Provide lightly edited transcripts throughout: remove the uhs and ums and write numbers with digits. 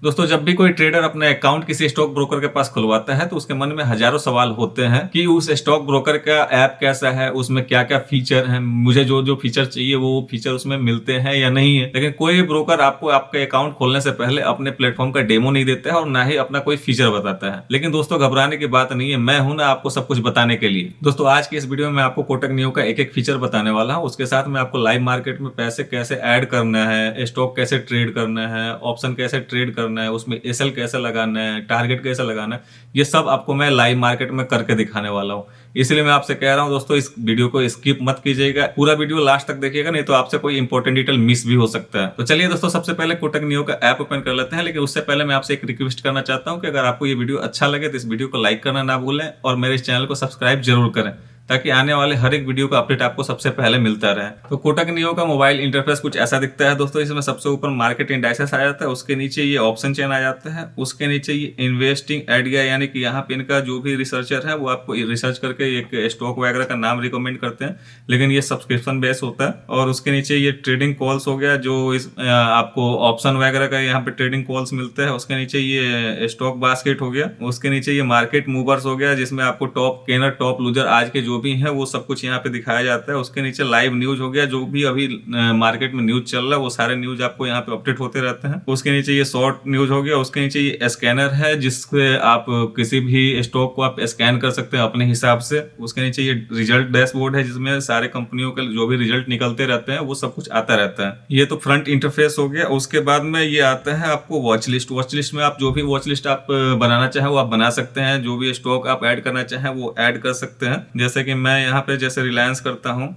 दोस्तों, जब भी कोई ट्रेडर अपना अकाउंट किसी स्टॉक ब्रोकर के पास खुलवाता है तो उसके मन में हजारों सवाल होते हैं कि उस स्टॉक ब्रोकर का ऐप कैसा है, उसमें क्या क्या फीचर हैं, मुझे जो जो फीचर चाहिए वो फीचर उसमें मिलते हैं या नहीं है। लेकिन कोई ब्रोकर आपको आपके अकाउंट खोलने से पहले अपने प्लेटफॉर्म का डेमो नहीं देता है और ना ही अपना कोई फीचर बताता है। लेकिन दोस्तों, घबराने की बात नहीं है, मैं हूं ना आपको सब कुछ बताने के लिए। दोस्तों, आज की इस वीडियो में मैं आपको कोटक नियो का एक एक फीचर बताने वाला हूं। उसके साथ में आपको लाइव मार्केट में पैसे कैसे ऐड करना है, स्टॉक कैसे ट्रेड करना है, ऑप्शन कैसे ट्रेड करना है, उसमें एसएल कैसे लगाना है, टारगेट कैसे लगाना है, ये सब आपको मैं लाइव मार्केट में करके दिखाने वाला हूं। इसलिए मैं आपसे कह रहा हूं दोस्तों, इस वीडियो को स्किप मत कीजिएगा, पूरा वीडियो लास्ट तक देखिएगा, नहीं तो आपसे कोई इंपॉर्टेंट डिटेल मिस भी हो सकता है। तो चलिए दोस्तों, सबसे पहले कोटक नियो का ऐप ओपन कर लेते हैं। लेकिन उससे पहले मैं आपसे एक रिक्वेस्ट करना चाहता हूं कि अगर आपको ये वीडियो अच्छा लगे तो इस वीडियो को लाइक करना ना भूलें और मेरे इस चैनल को सब्सक्राइब जरूर करें, ताकि आने वाले हर एक वीडियो का अपडेट आपको सबसे पहले मिलता रहे। तो कोटक नियो का मोबाइल इंटरफेस कुछ ऐसा दिखता है दोस्तों। इसमें सबसे ऊपर मार्केट इंडाइसेस आ जाता है, उसके नीचे ये ऑप्शन चेन आ जाता है, उसके नीचे ये इन्वेस्टिंग आइडिया, यानी कि यहाँ पे इनका जो भी रिसर्चर है वो आपको रिसर्च करके एक स्टॉक वगैरह का नाम रिकमेंड करते हैं, लेकिन ये सब्सक्रिप्शन बेस होता है। और उसके नीचे ये ट्रेडिंग कॉल्स हो गया, जो इस आपको ऑप्शन वगैरह का यहाँ पे ट्रेडिंग कॉल्स मिलते हैं। उसके नीचे ये स्टॉक बास्केट हो गया, उसके नीचे ये मार्केट मूवर्स हो गया, जिसमें आपको टॉप गेनर टॉप लूजर आज के जो भी हैं वो सब कुछ यहाँ पे दिखाया जाता है। उसके नीचे लाइव न्यूज हो गया, जो भी अभी मार्केट में न्यूज चल रहा है वो सारे न्यूज आपको यहाँ पे अपडेट होते रहते हैं। उसके नीचे ये शॉर्ट न्यूज हो गया, उसके नीचे ये स्कैनर है जिससे आप किसी भी स्टॉक को आप स्कैन कर सकते हैं अपने हिसाब से। उसके नीचे ये रिजल्ट डैशबोर्ड है, जिसमें सारे कंपनियों के जो भी रिजल्ट निकलते रहते हैं वो सब कुछ आता रहता है। ये तो फ्रंट इंटरफेस हो गया। उसके बाद में ये आता है आपको वॉच लिस्ट। वॉच लिस्ट में आप जो भी वॉच लिस्ट आप बनाना चाहें वो आप बना सकते हैं, जो भी स्टॉक आप ऐड करना चाहें वो ऐड कर सकते हैं। जैसे कि मैं यहाँ पे जैसे रिलायंस करता हूँ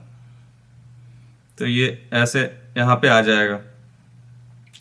तो ये ऐसे यहाँ पे आ जाएगा,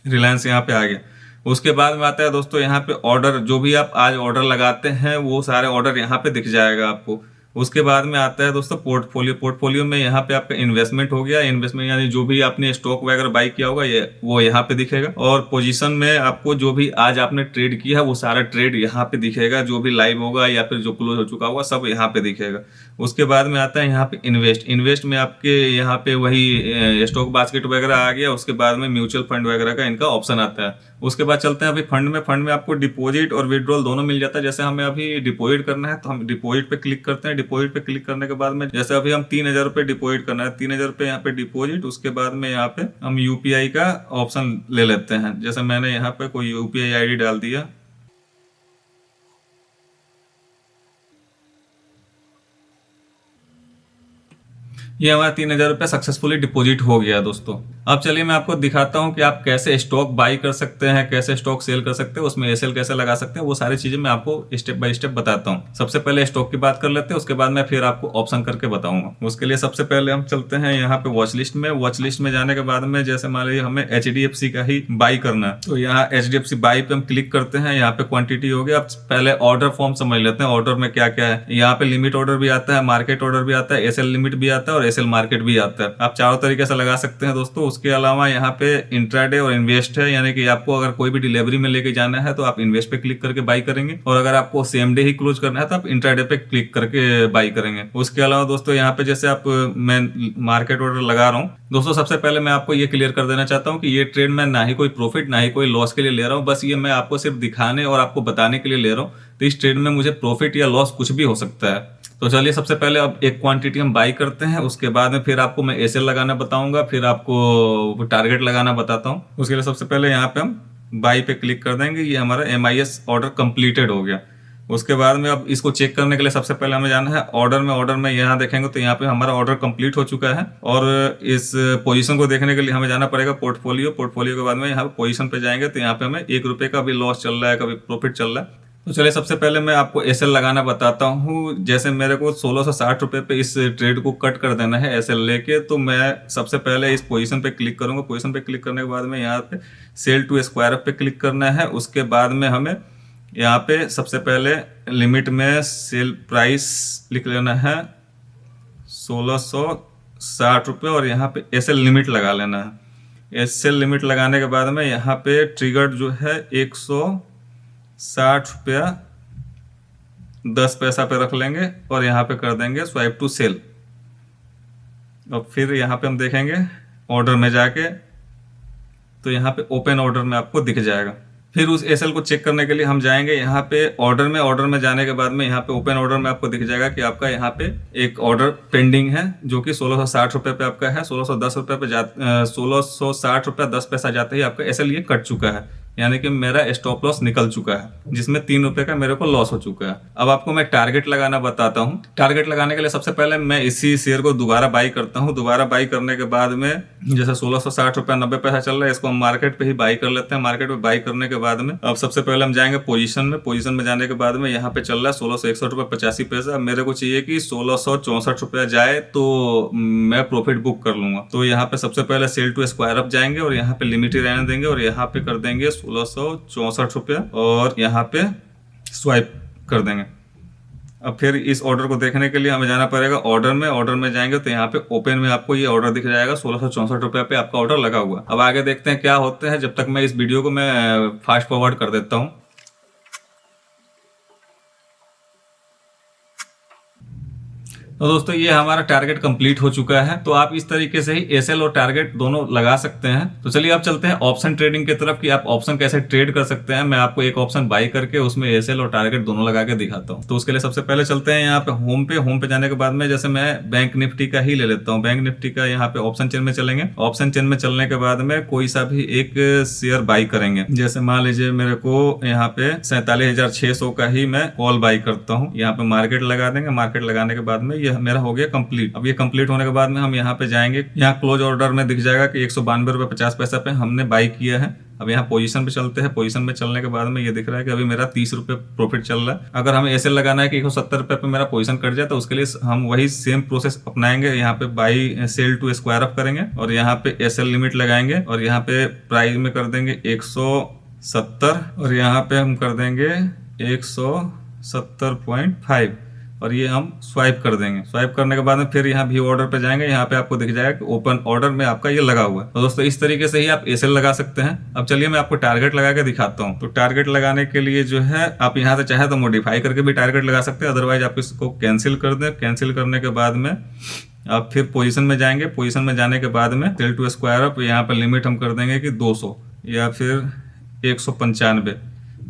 रिलायंस यहाँ पे आ गया। उसके बाद में आता है दोस्तों यहाँ पे ऑर्डर, जो भी आप आज ऑर्डर लगाते हैं वो सारे ऑर्डर यहाँ पे दिख जाएगा आपको। उसके बाद में आता है दोस्तों पोर्टफोलियो। पोर्टफोलियो में यहाँ पे आपका इन्वेस्टमेंट हो गया, इन्वेस्टमेंट यानी जो भी आपने स्टॉक वगैरह बाई किया होगा ये वो यहाँ पे दिखेगा। और पोजीशन में आपको जो भी आज आपने ट्रेड किया है वो सारा ट्रेड यहाँ पे दिखेगा, जो भी लाइव होगा या फिर जो क्लोज हो चुका होगा सब यहाँ पे दिखेगा। उसके बाद में आता है यहाँ पे इन्वेस्ट। इन्वेस्ट में आपके यहाँ पे वही स्टॉक बास्केट वगैरह आ गया। उसके बाद में म्यूचुअल फंड वगैरह का इनका ऑप्शन आता है। उसके बाद चलते हैं अभी फंड में। फंड में आपको डिपॉजिट और विड्रॉल दोनों मिल जाता है। जैसे हमें अभी डिपॉजिट करना है तो हम डिपॉजिट पे क्लिक करते हैं। डिपॉजिट पे क्लिक करने के बाद में जैसे अभी हम 3,000 रुपये डिपॉजिट करना है, 3,000 रुपये यहाँ पे डिपॉजिट। उसके बाद में यहाँ पे हम यूपीआई का ऑप्शन ले लेते हैं। जैसे मैंने यहाँ पे कोई यूपीआई आईडी डाल दिया, ये हमारा 3,000 रुपये सक्सेसफुली डिपॉजिट हो गया दोस्तों। अब चलिए मैं आपको दिखाता हूँ कि आप कैसे स्टॉक बाई कर सकते हैं, कैसे स्टॉक सेल कर सकते हैं, उसमें एसएल कैसे लगा सकते हैं, वो सारी चीजें मैं आपको स्टेप बाय स्टेप बताता हूँ। सबसे पहले स्टॉक की बात कर लेते हैं, उसके बाद मैं फिर आपको ऑप्शन करके बताऊंगा। उसके लिए सबसे पहले हम चलते हैं यहाँ पे वॉच लिस्ट में। वॉच लिस्ट में जाने के बाद में जैसे मान लीजिए हमें HDFC का ही बाई करना है तो यहाँ HDFC बाई पे हम क्लिक करते हैं। यहाँ पे क्वांटिटी हो गया। अब पहले ऑर्डर फॉर्म समझ लेते हैं, ऑर्डर में क्या क्या है। यहाँ पे लिमिट ऑर्डर भी आता है, मार्केट ऑर्डर भी आता है, एसएल लिमिट भी आता है और एसएल मार्केट भी आता है। आप चारों तरीके से लगा सकते हैं दोस्तों। उसके अलावा यहाँ पे इंट्राडे और इन्वेस्ट है, यानी कि आपको अगर कोई भी डिलीवरी में लेके जाना है तो आप इन्वेस्ट पे क्लिक करके बाई करेंगे, और अगर आपको सेम डे ही क्लोज करना है तो आप इंट्राडे पे क्लिक करके बाई करेंगे। उसके अलावा दोस्तों यहाँ पे जैसे आप मैं मार्केट ऑर्डर लगा रहा हूँ दोस्तों, सबसे पहले मैं आपको ये क्लियर कर देना चाहता हूँ कि ये ट्रेड मैं ना ही कोई प्रॉफिट ना ही कोई लॉस के लिए ले रहा हूँ, बस ये मैं आपको सिर्फ दिखाने और आपको बताने के लिए ले रहा हूँ। तो इस ट्रेड में मुझे प्रॉफिट या लॉस कुछ भी हो सकता है। तो चलिए सबसे पहले अब एक क्वांटिटी हम बाई करते हैं, उसके बाद में फिर आपको मैं एसएल लगाना बताऊंगा, फिर आपको टारगेट लगाना बताता हूँ। उसके लिए सबसे पहले यहाँ पे हम बाई पे क्लिक कर देंगे। ये हमारा MIS ऑर्डर कंप्लीटेड हो गया। उसके बाद में अब इसको चेक करने के लिए सबसे पहले हमें जाना है ऑर्डर में। ऑर्डर में यहाँ देखेंगे तो यहाँ पे हमारा ऑर्डर कंप्लीट हो चुका है। और इस पोजीशन को देखने के लिए हमें जाना पड़ेगा पोर्टफोलियो। पोर्टफोलियो के बाद में यहाँ पे पोजीशन पे जाएंगे तो यहाँ पे हमें 1 रुपये का भी लॉस चल रहा है, कभी प्रॉफिट चल रहा है। तो चलिए सबसे पहले मैं आपको एसएल लगाना बताता हूँ। जैसे मेरे को 1660 रुपये पे इस ट्रेड को कट कर देना है एसएल लेके, तो मैं सबसे पहले इस पोजीशन पे क्लिक करूंगा। पोजीशन पे क्लिक करने के बाद में यहाँ पे सेल टू स्क्वायर पे क्लिक करना है। उसके बाद में हमें यहाँ पे सबसे पहले लिमिट में सेल प्राइस लिख लेना है 1660 रुपये, और यहाँ पे एसएल लिमिट लगा लेना है। एसएल लिमिट लगाने के बाद में यहाँ पे ट्रिगर्ड जो है 160 रुपया 10 पैसा पे रख लेंगे और यहाँ पे कर देंगे स्वाइप टू सेल। और फिर यहाँ पे हम देखेंगे ऑर्डर में जाके तो यहाँ पे ओपन ऑर्डर में आपको दिख जाएगा। फिर उस एसएल को चेक करने के लिए हम जाएंगे यहाँ पे ऑर्डर में जाने के बाद में यहाँ पे ओपन ऑर्डर में आपको दिख जाएगा कि आपका यहाँ पे एक ऑर्डर पेंडिंग है जो कि 1660 रुपये पे आपका है। 1610 रुपये पे 1660 रुपया 10 पैसा जाते ही आपका एसएल ये कट चुका है, यानी कि मेरा स्टॉप लॉस निकल चुका है, जिसमें 3 रुपए का मेरे को लॉस हो चुका है। अब आपको मैं टारगेट लगाना बताता हूँ। टारगेट लगाने के लिए सबसे पहले मैं इसी शेयर को दोबारा बाई करता हूँ। दोबारा बाई करने के बाद में जैसे 1660 रुपया 90 पैसा चल रहा है, इसको हम मार्केट पे ही बाई कर लेते हैं। मार्केट में बाई करने के बाद में अब सबसे पहले हम जाएंगे पोजीशन में जाने के बाद में यहाँ पे चल रहा है 1661 रुपये 85 पैसा। मेरे को चाहिए कि 1664 रुपया जाए तो मैं प्रॉफिट बुक कर लूंगा। तो यहाँ पे सबसे पहले सेल टू स्क्वायर अप जाएंगे और यहाँ पे लिमिट ही रहने देंगे और यहाँ पे कर देंगे 1664 रुपया और यहाँ पे स्वाइप कर देंगे। अब फिर इस ऑर्डर को देखने के लिए हमें जाना पड़ेगा ऑर्डर में जाएंगे तो यहाँ पे ओपन में आपको ये ऑर्डर दिख जाएगा 1664 रुपये पे आपका ऑर्डर लगा हुआ। अब आगे देखते हैं क्या होता है। जब तक मैं इस वीडियो को मैं फास्ट फॉरवर्ड कर देता हूँ। तो दोस्तों ये हमारा टारगेट कंप्लीट हो चुका है। तो आप इस तरीके से ही एसएल और टारगेट दोनों लगा सकते हैं। तो चलिए आप चलते हैं ऑप्शन ट्रेडिंग की तरफ कि आप ऑप्शन कैसे ट्रेड कर सकते हैं। मैं आपको एक ऑप्शन बाई करके उसमें एसएल और टारगेट दोनों लगा के दिखाता हूँ। तो उसके लिए सबसे पहले चलते हैं यहाँ पे होम पे जाने के बाद में जैसे मैं बैंक निफ्टी का ही ले लेता हूँ। बैंक निफ्टी का यहाँ पे ऑप्शन चेन में चलेंगे। ऑप्शन चेन में चलने के बाद में कोई सा भी एक शेयर बाई करेंगे। जैसे मान लीजिए मेरे को यहाँ पे 47,600 का ही मैं कॉल बाई करता हूँ। यहाँ पे मार्केट लगा देंगे। मार्केट लगाने के बाद में मेरा हो गया कंप्लीट। अब ये कंप्लीट होने के बाद में हम यहाँ पे जाएंगे। यहाँ क्लोज ऑर्डर में दिख जाएगा कि 192 रुपये 50 पैसा पे हमने बाई किया है। अब यहाँ पोजीशन पे चलते हैं। पोजीशन में चलने के बाद में ये दिख रहा है कि अभी मेरा 30 रुपये प्रॉफिट चल रहा है। अगर हमें ऐसे लगाना है कि 170 रुपये पे मेरा पोजीशन कट जाए तो उसके लिए हम वही सेम प्रोसेस अपनाएंगे। यहाँ पे buy sell to square up करेंगे और यहाँ पे एसएल लिमिट लगाएंगे और यहाँ पे प्राइस में कर देंगे 170 और यहाँ पे हम कर देंगे 170.5 और ये हम स्वाइप कर देंगे। स्वाइप करने के बाद में फिर यहाँ व्यू ऑर्डर पे जाएंगे। यहाँ पे आपको दिख जाएगा कि ओपन ऑर्डर में आपका ये लगा हुआ है। तो दोस्तों इस तरीके से ही आप एसएल लगा सकते हैं। अब चलिए मैं आपको टारगेट लगा के दिखाता हूँ। तो टारगेट लगाने के लिए जो है आप यहाँ से चाहे तो मॉडिफाई करके भी टारगेट लगा सकते हैं, अदरवाइज आप इसको कैंसिल कर दें। कैंसिल करने के बाद में आप फिर पोजीशन में जाएंगे। पोजीशन में जाने के बाद में सेल टू स्क्वायर अप यहाँ पर लिमिट हम कर देंगे कि 200 या फिर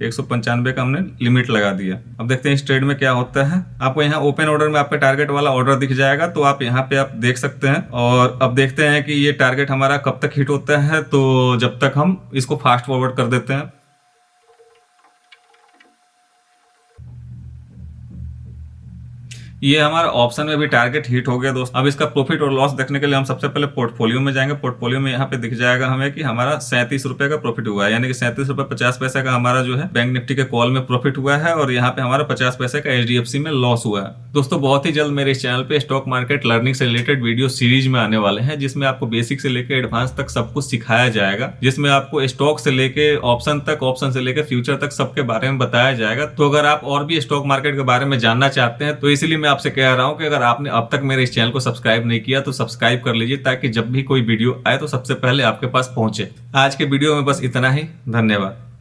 195 का हमने लिमिट लगा दिया। अब देखते हैं इस ट्रेड में क्या होता है। आपको यहाँ ओपन ऑर्डर में आपका टारगेट वाला ऑर्डर दिख जाएगा तो आप यहाँ पे आप देख सकते हैं। और अब देखते हैं कि ये टारगेट हमारा कब तक हिट होता है। तो जब तक हम इसको फास्ट फॉरवर्ड कर देते हैं। ये हमारा ऑप्शन में भी टारगेट हिट हो गया दोस्त। अब इसका प्रॉफिट और लॉस देखने के लिए हम सबसे पहले पोर्टफोलियो में जाएंगे। पोर्टफोलियो में यहाँ पे दिख जाएगा हमें कि हमारा 37 रुपए का प्रॉफिट हुआ है, यानी कि 37 रुपए 50 पैसे का हमारा जो है बैंक निफ्टी के कॉल में प्रॉफिट हुआ है और यहाँ पे हमारा 50 पैसे का एचडीएफसी में लॉस हुआ है। दोस्तों बहुत ही जल्द मेरे इस चैनल पे स्टॉक मार्केट लर्निंग से रिलेटेड वीडियो सीरीज में आने वाले हैं, जिसमें आपको बेसिक से लेकर एडवांस तक सब कुछ सिखाया जाएगा, जिसमें आपको स्टॉक से लेके ऑप्शन तक, ऑप्शन से लेकर फ्यूचर तक सबके बारे में बताया जाएगा। तो अगर आप और भी स्टॉक मार्केट के बारे में जानना चाहते हैं तो इसलिए मैं आपसे कह रहा हूँ कि अगर आपने अब तक मेरे इस चैनल को सब्सक्राइब नहीं किया तो सब्सक्राइब कर लीजिए, ताकि जब भी कोई वीडियो आए तो सबसे पहले आपके पास पहुंचे। आज के वीडियो में बस इतना ही। धन्यवाद।